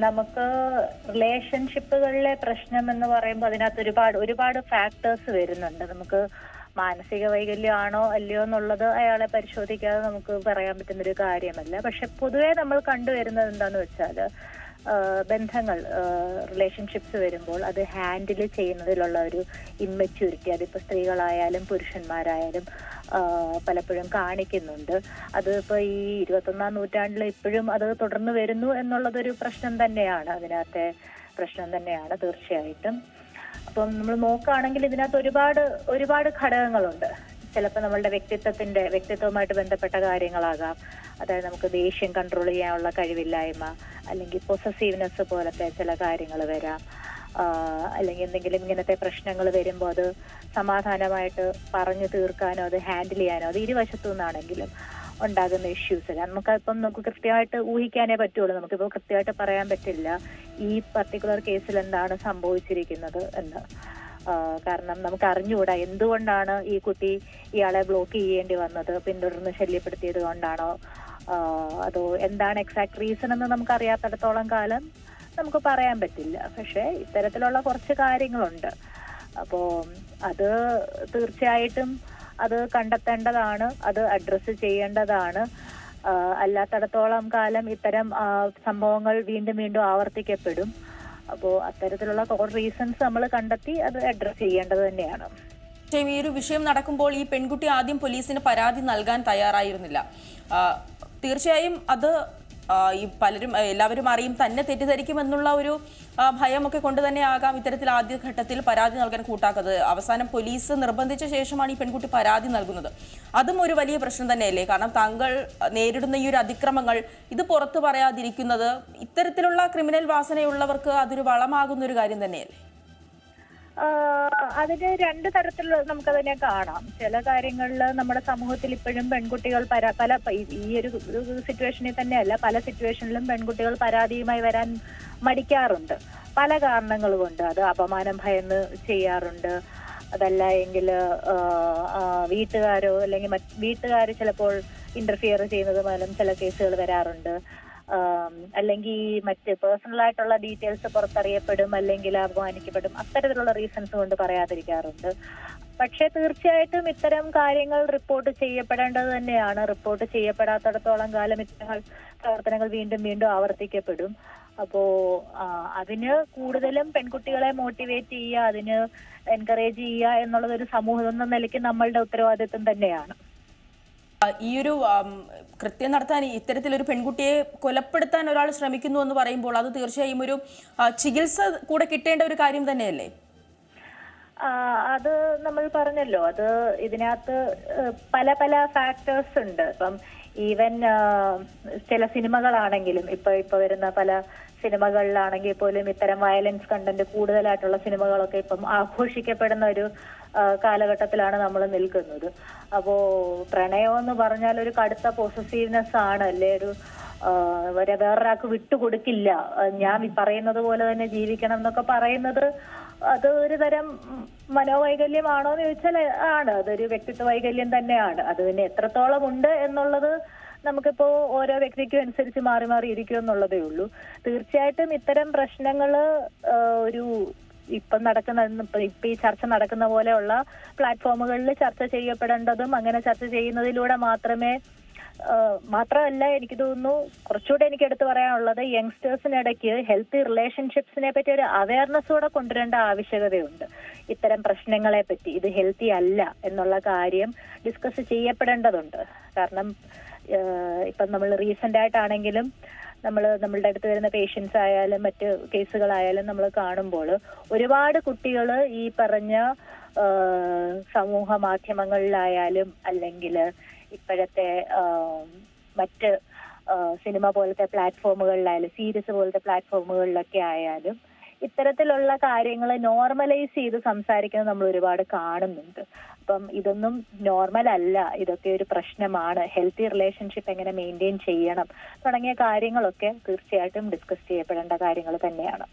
നമുക്ക് റിലേഷൻഷിപ്പുകളിലെ പ്രശ്നം എന്ന് പറയുമ്പോൾ അതിനകത്ത് ഒരുപാട് ഫാക്ടേഴ്സ് വരുന്നുണ്ട്. നമുക്ക് മാനസിക വൈകല്യമാണോ അല്ലയോ എന്നുള്ളത് അയാളെ പരിശോധിക്കാതെ നമുക്ക് പറയാൻ പറ്റുന്നൊരു കാര്യമല്ല. പക്ഷെ പൊതുവെ നമ്മൾ കണ്ടുവരുന്നത് എന്താന്ന് വെച്ചാൽ ബന്ധങ്ങൾ, റിലേഷൻഷിപ്സ് വരുമ്പോൾ അത് ഹാൻഡിൽ ചെയ്യുന്നതിലുള്ള ഒരു ഇമ്മച്യൂരിറ്റി, അതിപ്പോൾ സ്ത്രീകളായാലും പുരുഷന്മാരായാലും പലപ്പോഴും കാണിക്കുന്നുണ്ട്. അത് ഇപ്പോൾ ഈ 21ാം നൂറ്റാണ്ടിൽ ഇപ്പോഴും അത് തുടർന്ന് വരുന്നു എന്നുള്ളതൊരു പ്രശ്നം തന്നെയാണ്, അതിനകത്തെ പ്രശ്നം തന്നെയാണ് തീർച്ചയായിട്ടും. അപ്പം നമ്മൾ നോക്കുകയാണെങ്കിൽ ഇതിനകത്ത് ഒരുപാട് ഘടകങ്ങളുണ്ട്. ചിലപ്പോൾ നമ്മളുടെ വ്യക്തിത്വവുമായിട്ട് ബന്ധപ്പെട്ട കാര്യങ്ങളാകാം. അതായത് നമുക്ക് ദേഷ്യം കൺട്രോൾ ചെയ്യാനുള്ള കഴിവില്ലായ്മ, അല്ലെങ്കിൽ പൊസസീവ്നെസ് പോലത്തെ ചില കാര്യങ്ങൾ വരാം. അല്ലെങ്കിൽ എന്തെങ്കിലും ഇങ്ങനത്തെ പ്രശ്നങ്ങൾ വരുമ്പോൾ അത് സമാധാനമായിട്ട് പറഞ്ഞു തീർക്കാനോ അത് ഹാൻഡിൽ ചെയ്യാനോ അത് ഇരുവശത്തു നിന്നാണെങ്കിലും ഉണ്ടാകുന്ന ഇഷ്യൂസ് അല്ല. നമുക്ക് കൃത്യമായിട്ട് ഊഹിക്കാനേ പറ്റുള്ളൂ. നമുക്കിപ്പോൾ കൃത്യമായിട്ട് പറയാൻ പറ്റില്ല ഈ പർട്ടിക്കുലർ കേസിൽ എന്താണ് സംഭവിച്ചിരിക്കുന്നത് എന്ന്. കാരണം നമുക്ക് അറിഞ്ഞുകൂടാ എന്തുകൊണ്ടാണ് ഈ കുട്ടി ഇയാളെ ബ്ലോക്ക് ചെയ്യേണ്ടി വന്നത്, പിന്തുടർന്ന് ശല്യപ്പെടുത്തിയത് കൊണ്ടാണോ, അതോ എന്താണ് എക്സാക്ട് റീസൺ എന്ന് നമുക്ക് അറിയാത്തിടത്തോളം കാലം നമുക്ക് പറയാൻ പറ്റില്ല. പക്ഷെ ഇത്തരത്തിലുള്ള കുറച്ച് കാര്യങ്ങളുണ്ട്. അപ്പോൾ അത് തീർച്ചയായിട്ടും അത് കണ്ടെത്തേണ്ടതാണ്, അത് അഡ്രസ്സ് ചെയ്യേണ്ടതാണ്. അല്ലാത്തിടത്തോളം കാലം ഇത്തരം സംഭവങ്ങൾ വീണ്ടും ആവർത്തിക്കപ്പെടും. അപ്പോൾ അത്തരത്തിലുള്ള റീസൺസ് നമ്മൾ കണ്ടെത്തി അത് അഡ്രസ് ചെയ്യേണ്ടത് തന്നെയാണ്. ഈ ഒരു വിഷയം നടക്കുമ്പോൾ ഈ പെൺകുട്ടി ആദ്യം പോലീസിന് പരാതി നൽകാൻ തയ്യാറായിരുന്നില്ല. തീർച്ചയായും അത് ഈ എല്ലാവരും അറിയും, തന്നെ തെറ്റിദ്ധരിക്കുമെന്നുള്ള ഒരു ഭയമൊക്കെ കൊണ്ട് തന്നെ ആകാം ഇത്തരത്തിൽ ആദ്യഘട്ടത്തിൽ പരാതി നൽകാൻ കൂട്ടാക്കുന്നത്. അവസാനം പോലീസ് നിർബന്ധിച്ച ശേഷമാണ് ഈ പെൺകുട്ടി പരാതി നൽകുന്നത്. അതും ഒരു വലിയ പ്രശ്നം തന്നെയല്ലേ? കാരണം താങ്കൾ നേരിടുന്ന ഈ ഒരു അതിക്രമങ്ങൾ ഇത് പുറത്തു പറയാതിരിക്കുന്നത് ഇത്തരത്തിലുള്ള ക്രിമിനൽ വാസനയുള്ളവർക്ക് അതൊരു വളമാകുന്ന ഒരു കാര്യം തന്നെയല്ലേ? അതിന് രണ്ട് തരത്തിലുള്ള നമുക്കതിനെ കാണാം. ചില കാര്യങ്ങളിൽ നമ്മുടെ സമൂഹത്തിൽ ഇപ്പോഴും പെൺകുട്ടികൾ ഈ ഒരു സിറ്റുവേഷനിൽ തന്നെയല്ല, പല സിറ്റുവേഷനിലും പെൺകുട്ടികൾ പരാതിയുമായി വരാൻ മടിക്കാറുണ്ട് പല കാരണങ്ങൾ കൊണ്ട്. അത് അപമാനം ഭയന്ന് ചെയ്യാറുണ്ട്, അതല്ല എങ്കിൽ വീട്ടുകാരോ അല്ലെങ്കിൽ വീട്ടുകാർ ചിലപ്പോൾ ഇന്റർഫിയർ ചെയ്യുന്നത് മൂലം ചില കേസുകൾ വരാറുണ്ട്. അല്ലെങ്കിൽ മറ്റ് പേഴ്സണൽ ആയിട്ടുള്ള ഡീറ്റെയിൽസ് പുറത്തറിയപ്പെടും, അല്ലെങ്കിൽ അപമാനിക്കപ്പെടും. അത്തരത്തിലുള്ള റീസൺസ് കൊണ്ട് പറയാതിരിക്കാറുണ്ട്. പക്ഷെ തീർച്ചയായിട്ടും ഇത്തരം കാര്യങ്ങൾ റിപ്പോർട്ട് ചെയ്യപ്പെടേണ്ടത് തന്നെയാണ്. റിപ്പോർട്ട് ചെയ്യപ്പെടാത്തിടത്തോളം കാലം ഇത്തരം പ്രവർത്തനങ്ങൾ വീണ്ടും ആവർത്തിക്കപ്പെടും. അപ്പോ അതിന് കൂടുതലും പെൺകുട്ടികളെ മോട്ടിവേറ്റ് ചെയ്യുക, അതിന് എൻകറേജ് ചെയ്യുക എന്നുള്ളത് ഒരു സമൂഹം എന്ന നിലയ്ക്ക് നമ്മളുടെ ഉത്തരവാദിത്വം തന്നെയാണ്. ഈ ഒരു കൃത്യം നടത്താൻ ഇത്തരത്തിലൊരു പെൺകുട്ടിയെ കൊലപ്പെടുത്താൻ ഒരാൾ ശ്രമിക്കുന്നു എന്ന് പറയുമ്പോൾ അത് തീർച്ചയായും ഒരു ചികിത്സ കൂടെ കിട്ടേണ്ട ഒരു കാര്യം തന്നെയല്ലേ? അത് നമ്മൾ പറഞ്ഞല്ലോ, അത് ഇതിനകത്ത് പല ഫാക്ടേഴ്സ് ഉണ്ട്. ഇപ്പം ഈവൻ ചില സിനിമകളാണെങ്കിലും ഇപ്പൊ വരുന്ന പല സിനിമകളിലാണെങ്കിൽ പോലും ഇത്തരം വയലൻസ് കണ്ടന്റ് കൂടുതലായിട്ടുള്ള സിനിമകളൊക്കെ ഇപ്പം ആഘോഷിക്കപ്പെടുന്ന ഒരു കാലഘട്ടത്തിലാണ് നമ്മൾ നിൽക്കുന്നത്. അപ്പോ പ്രണയം എന്ന് പറഞ്ഞാൽ ഒരു കടുത്ത പോസസീവ്നെസ് ആണ്, അല്ലേ? വേറൊരാൾക്ക് വിട്ടുകൊടുക്കില്ല, ഞാൻ പറയുന്നത് പോലെ തന്നെ ജീവിക്കണം എന്നൊക്കെ പറയുന്നത് അത് ഒരു തരം മനോവൈകല്യമാണോ എന്ന് ചോദിച്ചാൽ ആണ്. അതൊരു വ്യക്തിത്വ വൈകല്യം തന്നെയാണ്. അത് പിന്നെ എത്രത്തോളം ഉണ്ട് എന്നുള്ളത് നമുക്കിപ്പോ ഓരോ വ്യക്തിക്കും അനുസരിച്ച് മാറി ഇരിക്കും എന്നുള്ളതേ ഉള്ളൂ. തീർച്ചയായിട്ടും ഇത്തരം പ്രശ്നങ്ങള് ഇപ്പൊ ഈ ചർച്ച നടക്കുന്ന പോലെയുള്ള പ്ലാറ്റ്ഫോമുകളിൽ ചർച്ച ചെയ്യപ്പെടേണ്ടതും അങ്ങനെ ചർച്ച ചെയ്യുന്നതിലൂടെ മാത്രമല്ല എനിക്ക് തോന്നുന്നു കുറച്ചുകൂടെ എനിക്ക് എടുത്തു പറയാനുള്ളത് യങ്സ്റ്റേഴ്സിനിടയ്ക്ക് ഹെൽത്തി റിലേഷൻഷിപ്സിനെ പറ്റി ഒരു അവയർനെസ് കൂടെ കൊണ്ടുവരേണ്ട ആവശ്യകതയുണ്ട്. ഇത്തരം പ്രശ്നങ്ങളെ പറ്റി ഇത് ഹെൽത്തി അല്ല എന്നുള്ള കാര്യം ഡിസ്കസ് ചെയ്യപ്പെടേണ്ടതുണ്ട്. കാരണം ഇപ്പം നമ്മൾ റീസെന്റ് ആയിട്ടാണെങ്കിലും നമ്മളുടെ അടുത്ത് വരുന്ന പേഷ്യൻസ് ആയാലും മറ്റ് കേസുകളായാലും നമ്മൾ കാണുമ്പോൾ ഒരുപാട് കുട്ടികൾ ഈ പറഞ്ഞ സമൂഹ മാധ്യമങ്ങളിലായാലും അല്ലെങ്കിൽ ഇപ്പോഴത്തെ മറ്റ് സിനിമ പോലത്തെ പ്ലാറ്റ്ഫോമുകളിലായാലും സീരീസ് പോലത്തെ പ്ലാറ്റ്ഫോമുകളിലൊക്കെ ആയാലും ഇത്തരത്തിലുള്ള കാര്യങ്ങൾ നോർമലൈസ് ചെയ്ത് സംസാരിക്കുന്നത് നമ്മൾ ഒരുപാട് കാണുന്നുണ്ട്. അപ്പം ഇതൊന്നും നോർമൽ അല്ല, ഇതൊക്കെ ഒരു പ്രശ്നമാണ്. ഹെൽത്തി റിലേഷൻഷിപ്പ് എങ്ങനെ മെയിൻറ്റെയിൻ ചെയ്യണം തുടങ്ങിയ കാര്യങ്ങളൊക്കെ തീർച്ചയായിട്ടും ഡിസ്കസ് ചെയ്യപ്പെടേണ്ട കാര്യങ്ങൾ തന്നെയാണ്.